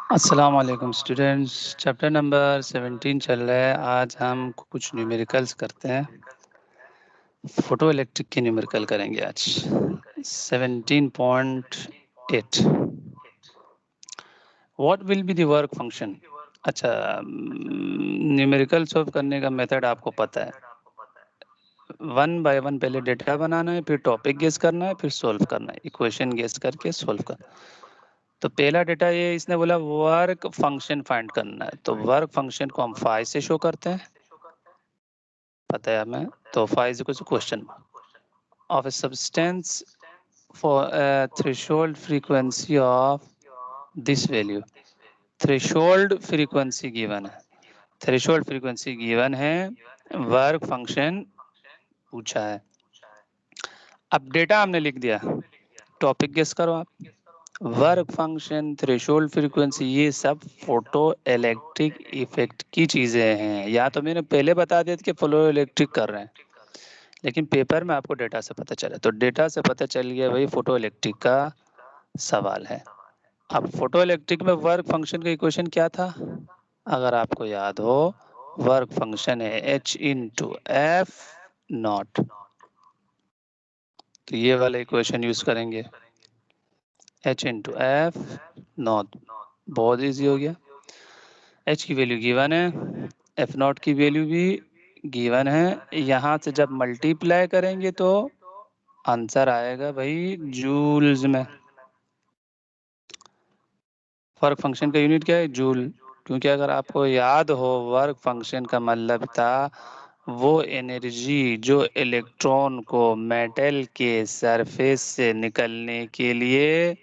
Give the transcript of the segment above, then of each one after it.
अस्सलाम वालेकुम students. Chapter number 17 चल रहा है। आज हम कुछ न्यूमेरिकल्स करते हैं। फोटो इलेक्ट्रिक के न्यूमेरिकल करेंगे आज 17.8। What will be the work function. अच्छा, न्यूमेरिकल सॉल्व करने का मेथड आपको पता है। वन बाय वन पहले डेटा बनाना है, फिर टॉपिक गेस करना है, फिर सॉल्व करना है, इक्वेशन गेस करके सॉल्व करना है। तो पहला डेटा ये इसने बोला वर्क फंक्शन फाइंड करना है, तो वर्क फंक्शन को हम फाइव से शो करते हैं, पता है हमें। तो five is equal to question of a substance for threshold frequency of this value. Threshold frequency given है, थ्रेशोल्ड फ्रीक्वेंसी गिवन है, वर्क फंक्शन पूछा है। अब डेटा हमने लिख दिया, टॉपिक गेस करो आप। वर्क फंक्शन, थ्रेशोल्ड फ्रीक्वेंसी, ये सब फोटो इलेक्ट्रिक इफेक्ट की चीजें हैं। या तो मैंने पहले बता दिया था कि फोटो इलेक्ट्रिक कर रहे हैं, लेकिन पेपर में आपको डेटा से पता चला, तो डेटा से पता चल गया भाई फोटो इलेक्ट्रिक का सवाल है। अब फोटो इलेक्ट्रिक में वर्क फंक्शन का इक्वेशन क्या था, अगर आपको याद हो, वर्क फंक्शन है H इंटू एफ नॉट। तो ये वाला इक्वेशन यूज करेंगे, H इंटू एफ नॉट। बहुत इजी हो गया। H की वैल्यू गिवन है, एफ नॉट की वैल्यू भी गिवन है। यहाँ से जब मल्टीप्लाई करेंगे तो आंसर आएगा भाई जूल्स में। वर्क फंक्शन का यूनिट क्या है, जूल। क्योंकि अगर आपको याद हो, वर्क फंक्शन का मतलब था वो एनर्जी जो इलेक्ट्रॉन को मेटल के सरफेस से निकलने के लिए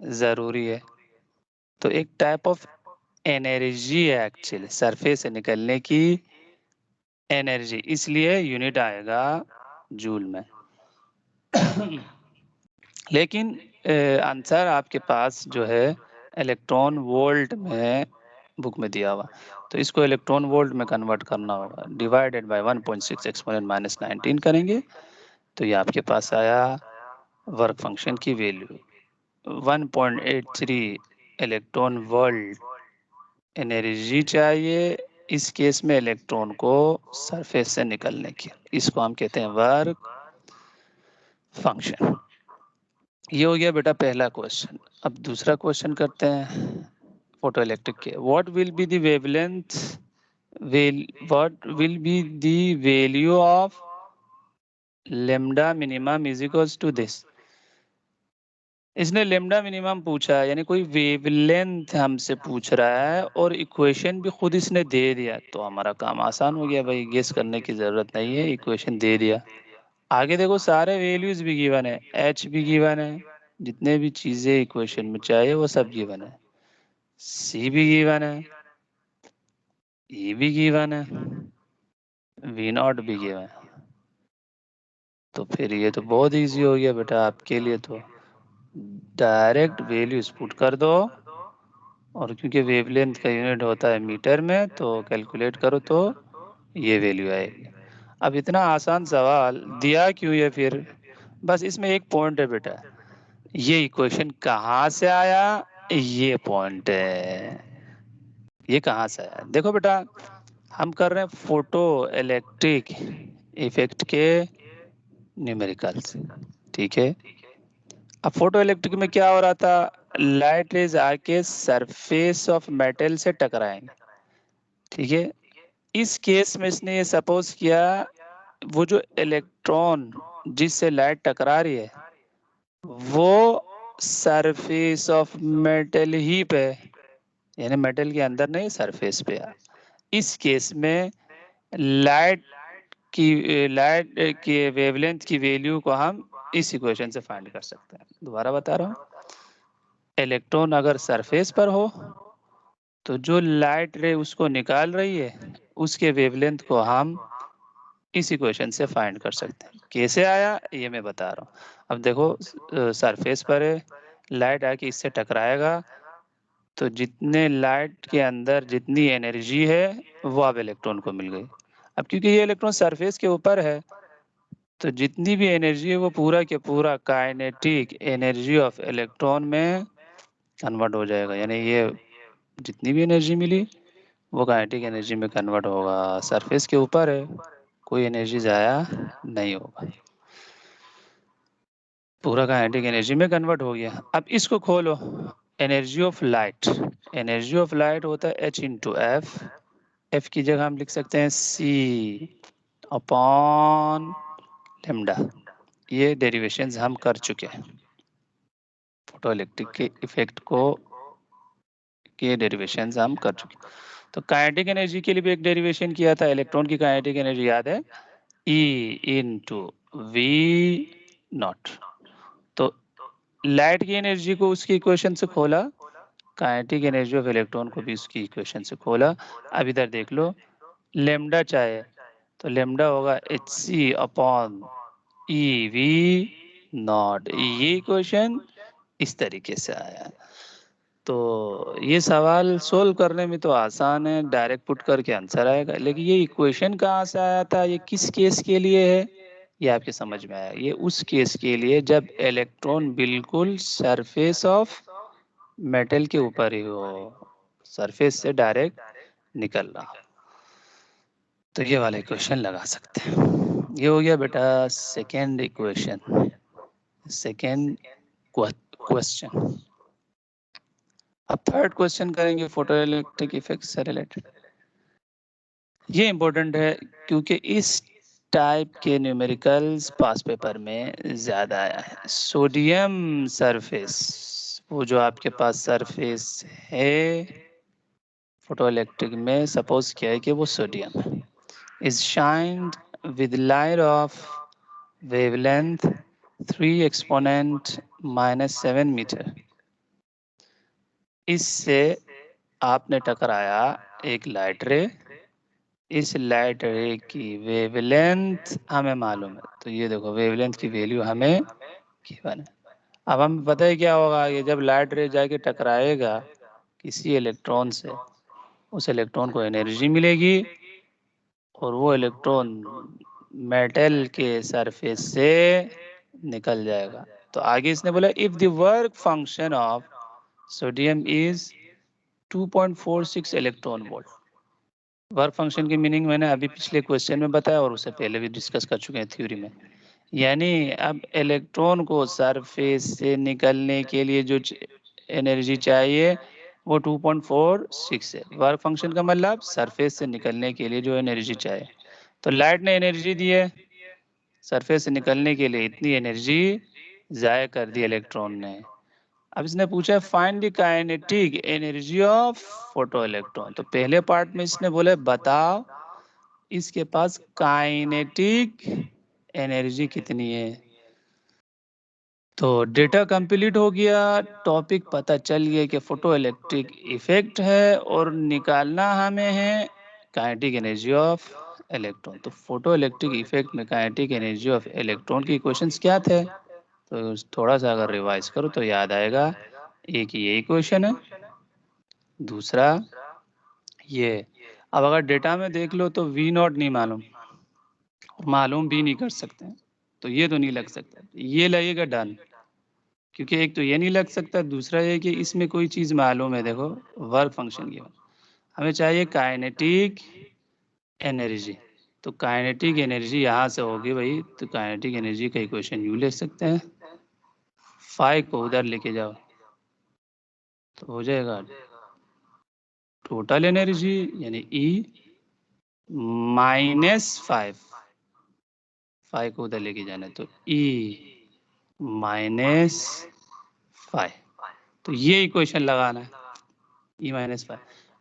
जरूरी है। तो एक टाइप ऑफ एनर्जी है एक्चुअली, सरफेस से निकलने की एनर्जी, इसलिए यूनिट आएगा जूल में। लेकिन आंसर आपके पास जो है इलेक्ट्रॉन वोल्ट में बुक में दिया हुआ, तो इसको इलेक्ट्रॉन वोल्ट में कन्वर्ट करना होगा। डिवाइडेड बाय 1.6 एक्सपोनेंट माइनस 19 करेंगे तो ये आपके पास आया वर्क फंक्शन की वैल्यू 1.83 इलेक्ट्रॉन वोल्ट एनर्जी चाहिए इस केस में इलेक्ट्रॉन को सरफेस से निकलने की। इसको हम कहते हैं वर्क फंक्शन। ये हो गया बेटा पहला क्वेश्चन। अब दूसरा क्वेश्चन करते हैं फोटो इलेक्ट्रिक के। What will be the wavelength, what will be the value of lambda minimum is equals to this. इसने लेम्डा मिनिमम पूछा है, यानी कोई वेवलेंथ हमसे पूछ रहा है और इक्वेशन भी खुद इसने दे दिया, तो हमारा काम आसान हो गया भाई, गेस करने की जरूरत नहीं है, इक्वेशन दे दिया। आगे देखो सारे वैल्यूज भी गिवन है, एच भी गिवन है, जितने भी चीजें इक्वेशन में चाहिए वो सब गिवन है, सी भी गिवन है, ई भी गिवन है, वी नॉट भी गिवन है। तो फिर ये तो बहुत इजी हो गया बेटा आपके लिए, तो डायरेक्ट वैल्यूज पुट कर दो, और क्योंकि वेवलेंथ का यूनिट होता है मीटर में, तो कैलकुलेट करो तो ये वैल्यू आएगी। अब इतना आसान सवाल दिया क्यों है फिर, बस इसमें एक पॉइंट है बेटा, ये इक्वेशन कहाँ से आया, ये पॉइंट है। ये कहाँ से आया, देखो बेटा, हम कर रहे हैं फोटो इलेक्ट्रिक इफेक्ट के न्यूमेरिकल्स, ठीक है। अब फोटो इलेक्ट्रिक में क्या हो रहा था, लाइट रेज आके सरफेस ऑफ मेटल से टकराएंगे, ठीक है। इस केस में इसने ये सपोज किया, वो जो इलेक्ट्रॉन जिससे लाइट टकरा रही है वो सरफेस ऑफ मेटल ही पे, यानी मेटल के अंदर नहीं, सरफेस पे है। इस केस में लाइट लाइट की वेवलेंथ की वैल्यू को हम इस इक्वेशन से फाइंड कर सकते हैं। दोबारा बता रहा हूँ, इलेक्ट्रॉन अगर सरफेस पर हो तो जो लाइट रे उसको निकाल रही है उसके वेवलेंथ को हम इस इक्वेशन से फाइंड कर सकते हैं। कैसे आया ये मैं बता रहा हूँ। अब देखो सरफेस पर है, लाइट आके इससे टकराएगा, तो जितने लाइट के अंदर जितनी एनर्जी है वो अब इलेक्ट्रॉन को मिल गई। अब क्योंकि ये इलेक्ट्रॉन सरफेस के ऊपर है, तो जितनी भी एनर्जी है वो पूरा के पूरा काइनेटिक एनर्जी ऑफ इलेक्ट्रॉन में कन्वर्ट हो जाएगा, यानी ये जितनी भी एनर्जी मिली वो काइनेटिक एनर्जी में कन्वर्ट होगा। सरफेस के ऊपर है, कोई एनर्जी जाया नहीं होगा, पूरा काइनेटिक एनर्जी में कन्वर्ट हो गया। अब इसको खोलो, energy of light. Energy of light होता है h इंटू एफ। एफ की जगह हम लिख सकते हैं c अपॉन लेमडा। ये डेरिवेशंस हम कर चुके हैं, फोटो इलेक्ट्रिक के इफेक्ट को के डेरिवेशंस हम कर चुके हैं। तो काइनेटिक एनर्जी के लिए भी एक डेरिवेशन किया था, इलेक्ट्रॉन की काइनेटिक एनर्जी याद है, E इंटू वी नॉट। तो लाइट की एनर्जी को उसकी इक्वेशन से खोला, काइनेटिक एनर्जी ऑफ इलेक्ट्रॉन को भी उसकी इक्वेशन से खोला। अब इधर देख लो, लेमडा चाहे तो लेमडा होगा H C upon E V naught. ये इक्वेशन इस तरीके से आया। तो ये सवाल सोल्व करने में तो आसान है, डायरेक्ट पुट करके आंसर आएगा, लेकिन ये इक्वेशन कहाँ से आया था, ये किस केस के लिए है, ये आपके समझ में आया। ये उस केस के लिए जब इलेक्ट्रॉन बिल्कुल सरफेस ऑफ मेटल के ऊपर ही हो, सरफेस से डायरेक्ट निकल रहा हो, तो ये वाला इक्वेशन लगा सकते हैं। ये हो गया बेटा सेकेंड इक्वेशन, सेकेंड क्वेश्चन। अब थर्ड क्वेश्चन करेंगे फोटो इलेक्ट्रिक इफेक्ट से रिलेटेड। ये इम्पोर्टेंट है क्योंकि इस टाइप के न्यूमेरिकल्स पास पेपर में ज्यादा आया है। सोडियम सरफेस, वो जो आपके पास सरफेस है फोटो इलेक्ट्रिक में, सपोज किया है कि वो सोडियम है, is shined with light of wavelength 3 exponent -7 metre. इससे आपने टकराया एक लाइट रे, इस लाइट रे की वेवलेंथ हमें मालूम है, तो ये देखो वेवलेंथ की वैल्यू हमें गिवन है। अब हमें पता है क्या होगा आगे, जब लाइट रे जाके टकराएगा किसी इलेक्ट्रॉन से, उस इलेक्ट्रॉन को एनर्जी मिलेगी और वो इलेक्ट्रॉन मेटल के सरफेस से निकल जाएगा। तो आगे इसने बोला if the work function of sodium is 2.46 electron volt. Work function की मीनिंग मैंने अभी पिछले क्वेश्चन में बताया और उससे पहले भी डिस्कस कर चुके हैं थ्योरी में। यानी अब इलेक्ट्रॉन को सरफेस से निकलने के लिए जो एनर्जी चाहिए वो 2.46 है। वर्क फंक्शन का मतलब सरफेस से निकलने के लिए जो एनर्जी चाहिए। तो लाइट ने एनर्जी दी है, सरफेस से निकलने के लिए इतनी एनर्जी जाया कर दी इलेक्ट्रॉन ने। अब इसने पूछा find the kinetic energy of photo electron. तो पहले पार्ट में इसने बोले बताओ इसके पास काइनेटिक एनर्जी कितनी है। तो डेटा कंप्लीट हो गया, टॉपिक पता चल गया कि फोटो इलेक्ट्रिक इफेक्ट है और निकालना हमें है काइनेटिक एनर्जी ऑफ इलेक्ट्रॉन। तो फोटो इलेक्ट्रिक इफेक्ट में काइनेटिक एनर्जी ऑफ इलेक्ट्रॉन के क्वेश्चंस क्या थे, तो थोड़ा सा अगर रिवाइज करो तो याद आएगा। एक ये क्वेश्चन है, दूसरा ये। अब अगर डेटा में देख लो तो वी नॉट नहीं मालूम और मालूम भी नहीं कर सकते, तो ये तो नहीं लग सकता, ये लगेगा डन, क्योंकि एक तो ये नहीं लग सकता, दूसरा ये कि इसमें कोई चीज मालूम है। देखो वर्क फंक्शन की हमें चाहिए काइनेटिक एनर्जी, तो काइनेटिक एनर्जी यहाँ से होगी भाई, तो काइनेटिक एनर्जी का इक्वेशन यू ले सकते हैं, फाइव को उधर लेके जाओ तो हो जाएगा टोटल एनर्जी यानी ई -5, 5 को उधर लेके जाना है तो ई -5। तो ये इक्वेशन लगाना है E-5,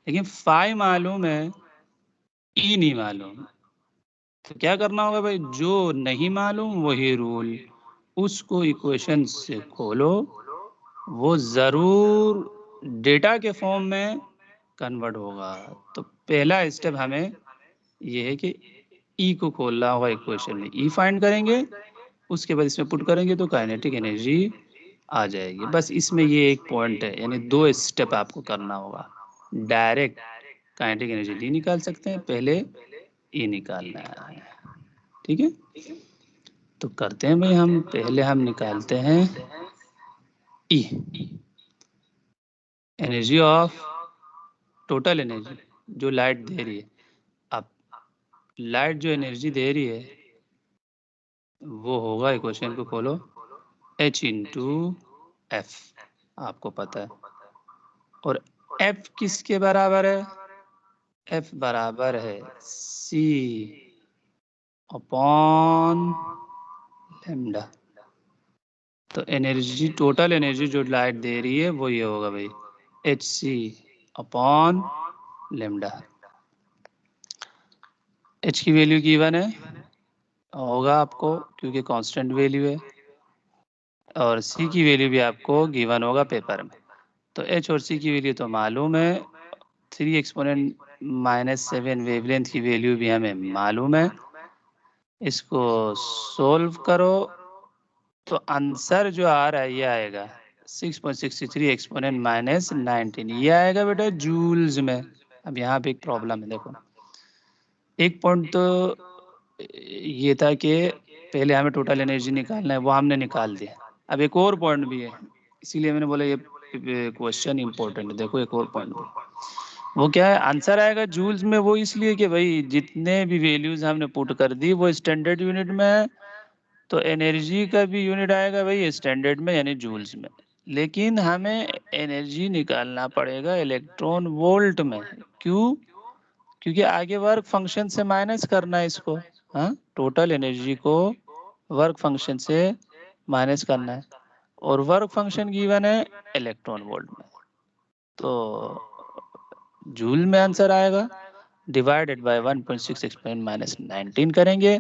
लेकिन 5 मालूम है ई नहीं मालूम, तो क्या करना होगा भाई, जो नहीं मालूम वही रूल, उसको इक्वेशन से खोलो, वो जरूर डेटा के फॉर्म में कन्वर्ट होगा। तो पहला स्टेप हमें ये है कि ई को खोलना होगा इक्वेशन में, ई फाइंड करेंगे, उसके बाद इसमें पुट करेंगे तो काइनेटिक एनर्जी आ जाएगी। बस इसमें ये एक पॉइंट है, यानी 2 स्टेप आपको करना होगा। डायरेक्ट काइनेटिक एनर्जी नहीं निकाल सकते हैं, पहले ई निकालना है। ठीक है, तो करते हैं भाई, हम पहले हम निकालते हैं ई, एनर्जी ऑफ टोटल एनर्जी जो लाइट दे रही है। अब लाइट जो एनर्जी दे रही है वो होगा, इक्वेशन को खोलो, H इंटू एफ, आपको पता है। और एफ किसके बराबर है? एफ बराबर है सी अपॉन लैम्डा। तो एनर्जी, टोटल एनर्जी जो लाइट दे रही है वो ये होगा भाई, H C upon lambda. H की वैल्यू गिवन है, होगा आपको क्योंकि कांस्टेंट वैल्यू है, और सी की वैल्यू भी आपको गिवन होगा पेपर में। तो एच और सी की वैल्यू तो मालूम है, 3 एक्सपोनेंट -7 वेवलेंथ की वैल्यू भी हमें मालूम है। इसको सोल्व करो तो आंसर जो आ रहा है ये आएगा 6.63 एक्सपोनेंट -19, ये आएगा बेटा जूल्स में। अब यहाँ पे एक प्रॉब्लम है, देखो एक पॉइंट तो ये था कि पहले हमें टोटल एनर्जी निकालना है, वो हमने निकाल दिया। अब एक और पॉइंट भी है, इसीलिए मैंने बोला ये क्वेश्चन इंपॉर्टेंट है। देखो एक और पॉइंट भी, वो क्या है, आंसर आएगा जूल्स में। वो इसलिए कि भाई जितने भी वैल्यूज हमने पुट कर दी वो स्टैंडर्ड यूनिट में है, तो एनर्जी का भी यूनिट आएगा भाई स्टैंडर्ड में यानी जूल्स में। लेकिन हमें एनर्जी निकालना पड़ेगा इलेक्ट्रॉन वोल्ट में। क्यों? क्योंकि आगे वर्क फंक्शन से माइनस करना है इसको। हाँ, टोटल एनर्जी को वर्क फंक्शन से माइनस करना है, और वर्क फंक्शन गिवन है इलेक्ट्रॉन वोल्ट में। तो जूल में आंसर आएगा, डिवाइडेड बाय 1.6 एक्सपोनेंट -19 करेंगे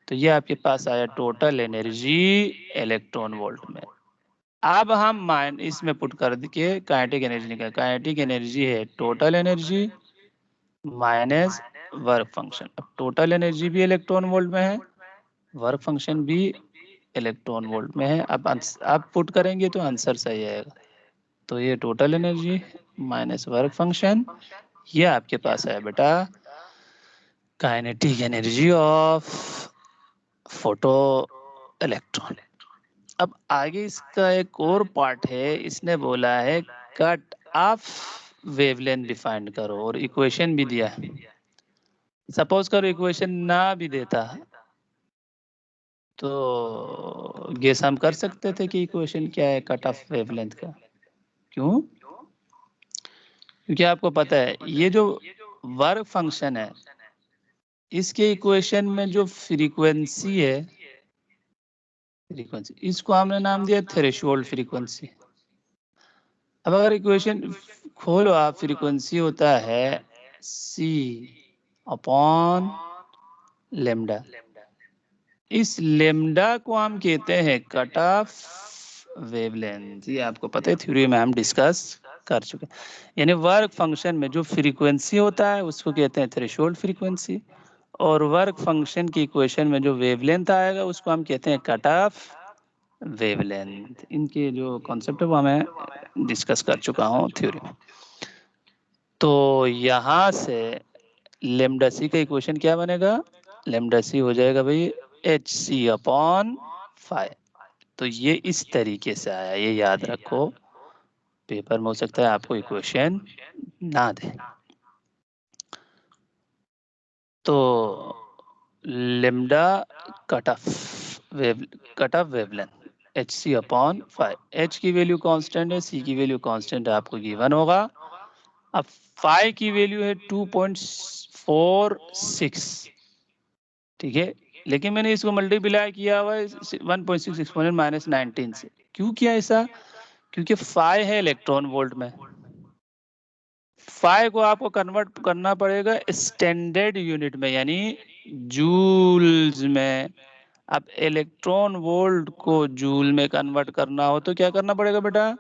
तो ये आपके पास आया टोटल एनर्जी इलेक्ट्रॉन वोल्ट में। अब हम माइन इसमें पुट कर के काइनेटिक एनर्जी निकाल, काइनेटिक एनर्जी है total energy minus work function. अब टोटल एनर्जी भी इलेक्ट्रॉन वोल्ट में है, वर्क फंक्शन भी इलेक्ट्रॉन वोल्ट में है। अब पुट करेंगे तो आंसर सही आएगा। तो ये total energy minus work function, ये आपके पास है बेटा kinetic energy of photo electron. अब आगे इसका एक और पार्ट है, इसने बोला है कट ऑफ वेवलेंथ डिफाइन करो, और इक्वेशन भी दिया है। सपोज करो इक्वेशन ना भी देता तो गेस हम कर सकते थे कि इक्वेशन क्या है कट ऑफ वेवलेंथ का। क्यों? क्योंकि आपको पता है ये जो वर्क फंक्शन है इसके इक्वेशन में जो फ्रीक्वेंसी है, फ्रीक्वेंसी इसको हमने नाम दिया थ्रेशोल्ड फ्रीक्वेंसी। अब अगर इक्वेशन खोलो आप, फ्रीक्वेंसी होता है सी अपॉन लेमडा। इस लेमडा को हम कहते हैं कट ऑफ वेवलेंथ। ये आपको पता है, थ्योरी में हम डिस्कस कर चुके हैं। यानी वर्क फंक्शन में जो फ्रीक्वेंसी होता है उसको कहते हैं थ्रेशोल्ड फ्रीक्वेंसी, और वर्क फंक्शन की इक्वेशन में जो वेवलेंथ आएगा उसको हम कहते हैं कट ऑफ वेवलेंथ। इनके जो कॉन्सेप्ट है वो मैं डिस्कस कर चुका हूँ थ्योरी में। तो यहाँ से लेमडा सी का इक्वेशन क्या बनेगा? लेमडा सी हो जाएगा भाई एच सी अपॉन 5। तो ये इस तरीके से आया, ये याद रखो। पेपर में हो सकता है आपको इक्वेशन ना दे। तो lambda cut off wavelength H C upon 5। H की वैल्यू कांस्टेंट है, सी की वैल्यू कांस्टेंट है, आपको गिवन होगा। अब 5 की वैल्यू है 2.46, ठीक है। लेकिन मैंने इसको मल्टीप्लाई किया हुआ है 1.6 एक्सपोनेंट -19 से। क्यों किया ऐसा? क्योंकि 5 है इलेक्ट्रॉन वोल्ट में, 5 को आपको कन्वर्ट करना पड़ेगा स्टैंडर्ड यूनिट में यानी जूल्स में। अब इलेक्ट्रॉन वोल्ट को जूल में कन्वर्ट करना हो तो क्या करना पड़ेगा बेटा?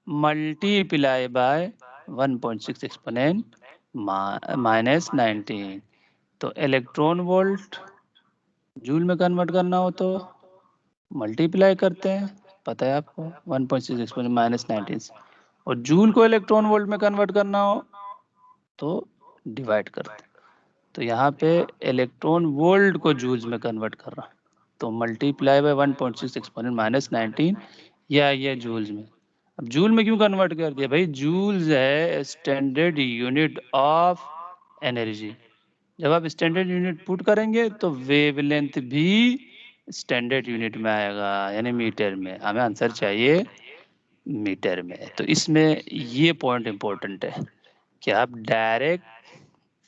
Multiply by 1.6 exponent -19। तो इलेक्ट्रॉन वोल्ट जूल में कन्वर्ट करना हो तो मल्टीप्लाई करते हैं, पता है आपको 1.6 एक्सपोनेंट -19 से, और जूल को इलेक्ट्रॉन वोल्ट में कन्वर्ट करना हो तो डिवाइड करते हैं। तो यहाँ पे इलेक्ट्रॉन वोल्ट को जूल्स में कन्वर्ट कर रहा, तो मल्टीप्लाई बाय 1.6 एक्सपोनेंट -19 या ये जूल्स में। अब जूल में क्यों कन्वर्ट कर दिया भाई? जूल्स है स्टैंडर्ड यूनिट ऑफ एनर्जी। जब आप स्टैंडर्ड यूनिट पुट करेंगे तो वेवलेंथ भी स्टैंडर्ड यूनिट में आएगा, यानी मीटर में। हमें आंसर चाहिए मीटर में। तो इसमें ये पॉइंट इंपॉर्टेंट है कि आप डायरेक्ट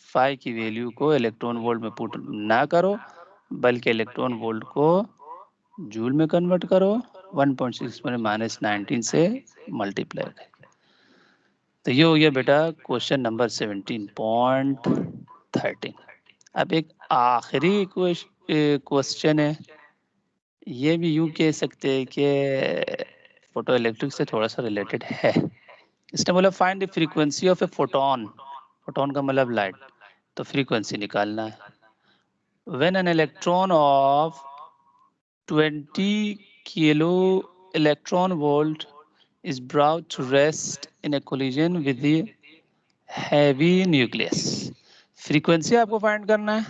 फाई की वैल्यू को इलेक्ट्रॉन वोल्ट में पुट ना करो, बल्कि इलेक्ट्रॉन वोल्ट को जूल में कन्वर्ट करो, 1.6 माइनस 19 से मल्टीप्लाई करें। तो ये हो गया बेटा क्वेश्चन नंबर 17.13। अब एक आखिरी क्वेश्चन है, ये भी यूं कह सकते हैं कि फोटो इलेक्ट्रिक से थोड़ा सा रिलेटेड है। इसने बोला find the frequency of a photon. Photon का मतलब लाइट, तो फ्रीक्वेंसी निकालना है। When an electron of 20 kilo electron volt is brought to rest in a collision with the heavy nucleus। Frequency आपको फाइंड करना है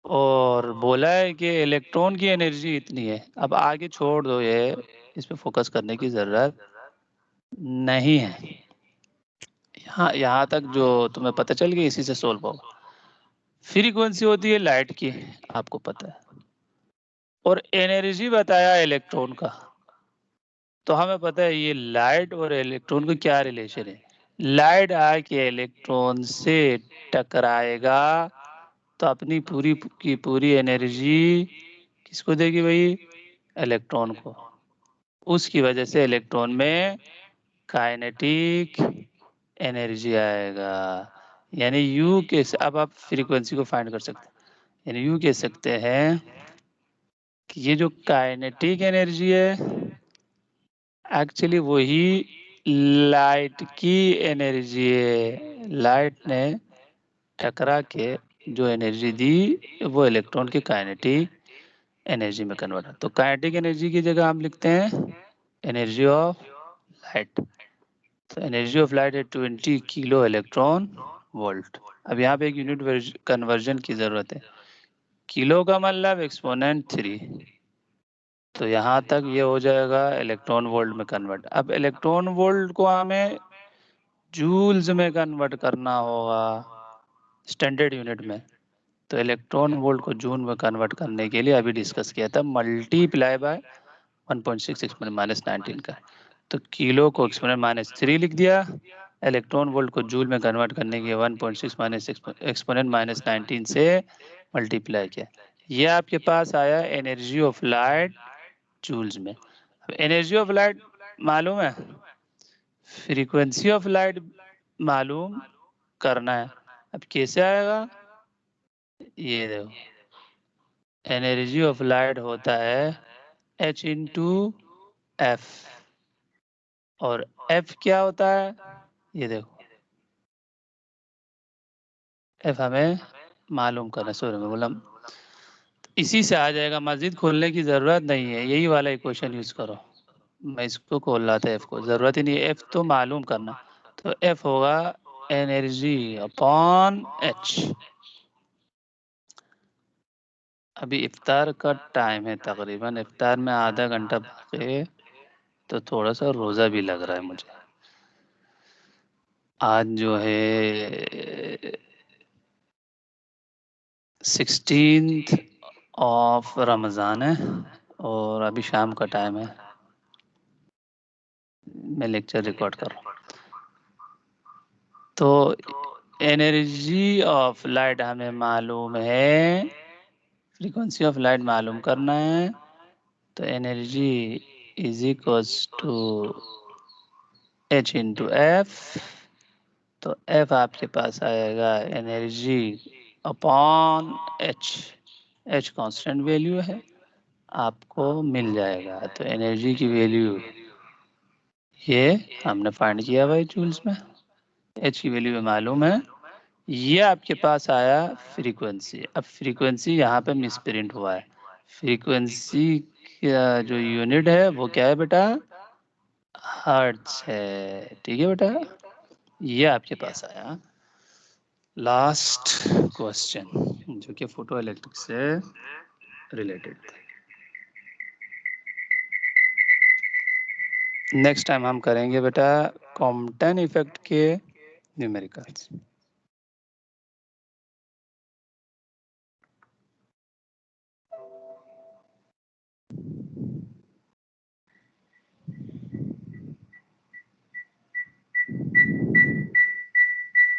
और बोला है कि इलेक्ट्रॉन की एनर्जी इतनी है। अब आगे छोड़ दो, ये इस पे फोकस करने की जरूरत नहीं है। यहाँ तक जो तुम्हें पता चल गया इसी से सोल्व होगा। फ्रीक्वेंसी होती है लाइट की, आपको पता है, और एनर्जी बताया इलेक्ट्रॉन का। तो हमें पता है ये लाइट और इलेक्ट्रॉन का क्या रिलेशन है। लाइट आके इलेक्ट्रॉन से टकराएगा तो अपनी पूरी की पूरी एनर्जी किसको देगी भाई? इलेक्ट्रॉन को। उसकी वजह से इलेक्ट्रॉन में काइनेटिक एनर्जी आएगा। यानी यू के, अब आप फ्रीक्वेंसी को फाइंड कर सकते हैं, यानी यू कह सकते हैं कि ये जो काइनेटिक एनर्जी है एक्चुअली वही लाइट की एनर्जी है। लाइट ने टकरा के जो एनर्जी दी वो इलेक्ट्रॉन की काइनेटिक एनर्जी में कन्वर्ट है। तो काइनेटिक एनर्जी की जगह हम लिखते हैं एनर्जी ऑफ लाइट। तो एनर्जी ऑफ लाइट है 20 किलो इलेक्ट्रॉन वोल्ट। अब यहाँ पे एक यूनिट कन्वर्जन की जरूरत है। किलो का मतलब एक्सपोनेंट 3, तो यहाँ तक ये हो जाएगा इलेक्ट्रॉन वोल्ट में कन्वर्ट। अब इलेक्ट्रॉन वोल्ट को हमें जूल्स में कन्वर्ट करना होगा स्टैंडर्ड यूनिट में। तो इलेक्ट्रॉन वोल्ट को जूल में कन्वर्ट करने के लिए अभी डिस्कस किया था, मल्टीप्लाई बाय 1.6 एक्सपोनेंट माइनस 19 का। तो किलो को एक्सपोनेंट माइनस 3 लिख दिया, इलेक्ट्रॉन वोल्ट को जूल में कन्वर्ट करने के 1.6 माइनस एक्सपोनेंट माइनस 19 से मल्टीप्लाई किया। ये आपके पास आया एनर्जी ऑफ लाइट जूल्स में। अब एनर्जी ऑफ लाइट मालूम है, फ्रीक्वेंसी ऑफ लाइट मालूम करना है। अब कैसे आएगा? ये देखो, एनर्जी ऑफ लाइट होता है H इंटू एफ, और F क्या होता है? ये देखो, F हमें मालूम करना, सॉरी मैं बोला, इसी से आ जाएगा। मस्जिद खोलने की जरूरत नहीं है, यही वाला इक्वेशन यूज करो। मैं इसको खोल रहा था, F को जरूरत ही नहीं है, F तो मालूम करना। तो F होगा एनर्जी अपॉन H। अभी इफ्तार का टाइम है, तकरीबन इफ्तार में आधा घंटा बाकी है, तो थोड़ा सा रोज़ा भी लग रहा है मुझे। आज जो है 16th ऑफ रमज़ान है और अभी शाम का टाइम है, मैं लेक्चर रिकॉर्ड कर रहा हूँ। तो एनर्जी ऑफ लाइट हमें मालूम है, फ्रीक्वेंसी ऑफ लाइट मालूम करना है। तो energy is equals to H into F. तो F आपके पास आएगा energy upon H। H constant value है, आपको मिल जाएगा। तो एनर्जी की वैल्यू ये हमने फाइंड किया भाई जूल्स में, H की वैल्यू मालूम है। ये आपके पास आया फ्रीक्वेंसी। अब फ्रीक्वेंसी यहाँ पे मिसप्रिंट हुआ है। फ्रीक्वेंसी का जो यूनिट है वो क्या है बेटा? हर्ट्ज है। ठीक है बेटा, ये आपके पास आया लास्ट क्वेश्चन, जो कि फोटो इलेक्ट्रिक से रिलेटेड था। नेक्स्ट टाइम हम करेंगे बेटा कॉम्पटन इफेक्ट के न्यूमेरिकल्स।